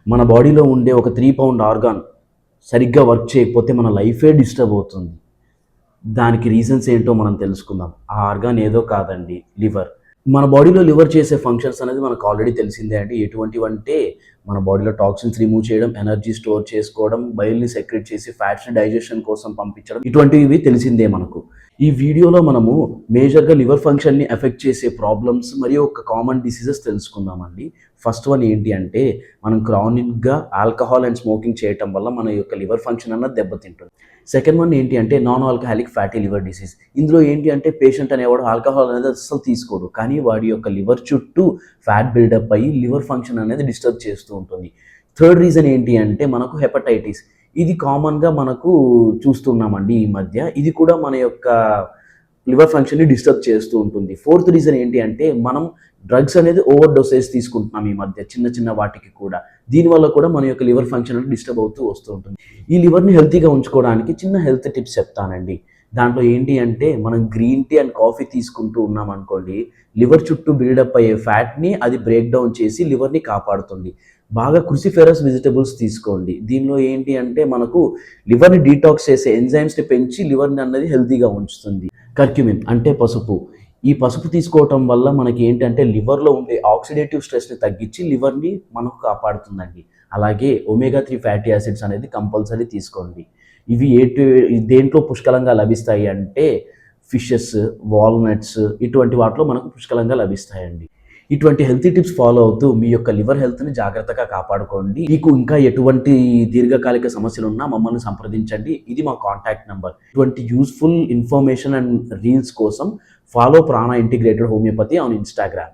మన బాడీలో ఉండే ఒక 3 పౌండ్ ఆర్గాన్ సరిగ్గా వర్క్ చేయకపోతే మన లైఫే డిస్టర్బ్ అవుతుంది. దానికి రీజన్స్ ఏంటో మనం తెలుసుకుందాం. ఆ ఆర్గాన్ ఏదో కాదండి, లివర్. మన బాడీలో లివర్ చేసే ఫంక్షన్స్ అనేది మనకు ఆల్రెడీ తెలిసిందే అండి. ఎటువంటివంటే మన బాడీలో టాక్సిన్స్ రిమూవ్ చేయడం, ఎనర్జీ స్టోర్ చేసుకోవడం, బైల్‌ని సెక్రెట్ చేసి ఫ్యాట్స్‌ని డైజెషన్ కోసం పంపించడం, ఇటువంటివి తెలిసిందే మనకు. ఈ వీడియోలో మనము మేజర్‌గా లివర్ ఫంక్షన్‌ని ఎఫెక్ట్ చేసే ప్రాబ్లమ్స్ మరియు ఒక కామన్ డిసీజెస్ తెలుసుకుందామండి. ఫస్ట్ వన్ ఏంటి అంటే మనం క్రానిక్‌గా ఆల్కహాల్ అండ్ స్మోకింగ్ చేయటం వల్ల మన యొక్క లివర్ ఫంక్షన్ అన్నది దెబ్బతింటుంది. సెకండ్ వన్ ఏంటి అంటే non alcoholic fatty liver disease. ఇందులో ఏంటి అంటే పేషెంట్ అనేవాడు ఆల్కహాల్ అనేది అస్సలు తీసుకోడు. కానీ వాడి యొక్క లివర్ చుట్టూ ఫ్యాట్ బిల్డప్ అయ్యి లివర్ ఫంక్షన్ అనేది డిస్టర్బ్ చేస్తూ ఉంటుంది. థర్డ్ రీజన్ ఏంటి అంటే మనకు హెపటైటిస్. ఇది కామన్‌గా మనకు చూస్తున్నామండి ఈ మధ్య. ఇది కూడా మన యొక్క లివర్ ఫంక్షన్‌ని డిస్టర్బ్ చేస్తూ ఉంటుంది. ఫోర్త్ రీజన్ ఏంటి అంటే మనం డ్రగ్స్ అనేది ఓవర్ డోసేజ్ తీసుకుంటున్నాం ఈ మధ్య చిన్న చిన్న వాటికి కూడా. దీనివల్ల కూడా మన యొక్క లివర్ ఫంక్షన్ అనేది డిస్టర్బ్ అవుతూ వస్తూ ఉంటుంది. ఈ లివర్‌ని హెల్తీగా ఉంచుకోవడానికి చిన్న హెల్త్ టిప్స్ చెప్తానండి. దాంట్లో ఏంటి అంటే మనం గ్రీన్ టీ అండ్ కాఫీ తీసుకుంటూ ఉన్నామనుకోండి, లివర్ చుట్టూ బిల్డప్ అయ్యే ఫ్యాట్‌ని అది బ్రేక్ డౌన్ చేసి లివర్‌ని కాపాడుతుంది. బాగా క్రుసిఫెరస్ వెజిటబుల్స్ తీసుకోండి. దీనిలో ఏంటి అంటే మనకు లివర్‌ని డీటాక్స్ చేసే ఎంజైమ్స్‌ని పెంచి లివర్‌ని అన్నది హెల్తీగా ఉంచుతుంది. కర్క్యుమిన్ అంటే పసుపు. ఈ పసుపు తీసుకోవటం వల్ల మనకి ఏంటంటే లివర్‌లో ఉండే ఆక్సిడేటివ్ స్ట్రెస్‌ని తగ్గించి లివర్‌ని మనకు కాపాడుతుందండి. అలాగే ఒమేగా 3 ఫ్యాటీ యాసిడ్స్ అనేది కంపల్సరీ తీసుకోండి. ఇవి దేంట్లో పుష్కలంగా లభిస్తాయి అంటే ఫిషెస్, వాల్‌నట్స్ ఇటువంటి వాటిలో మనకు పుష్కలంగా లభిస్తాయండి. ఇటువంటి హెల్తీ టిప్స్ ఫాలో అవుతూ మీ యొక్క లివర్ హెల్త్‌ని జాగ్రత్తగా కాపాడుకోండి. మీకు ఇంకా ఎటువంటి దీర్ఘకాలిక సమస్యలున్నా మమ్మల్ని సంప్రదించండి. ఇది మా కాంటాక్ట్ నంబర్. ఇటువంటి యూజ్‌ఫుల్ ఇన్ఫర్మేషన్ అండ్ రీల్స్ కోసం ఫాలో ప్రాణ ఇంటిగ్రేటెడ్ హోమియోపతి ఆన్ ఇన్‌స్టాగ్రామ్.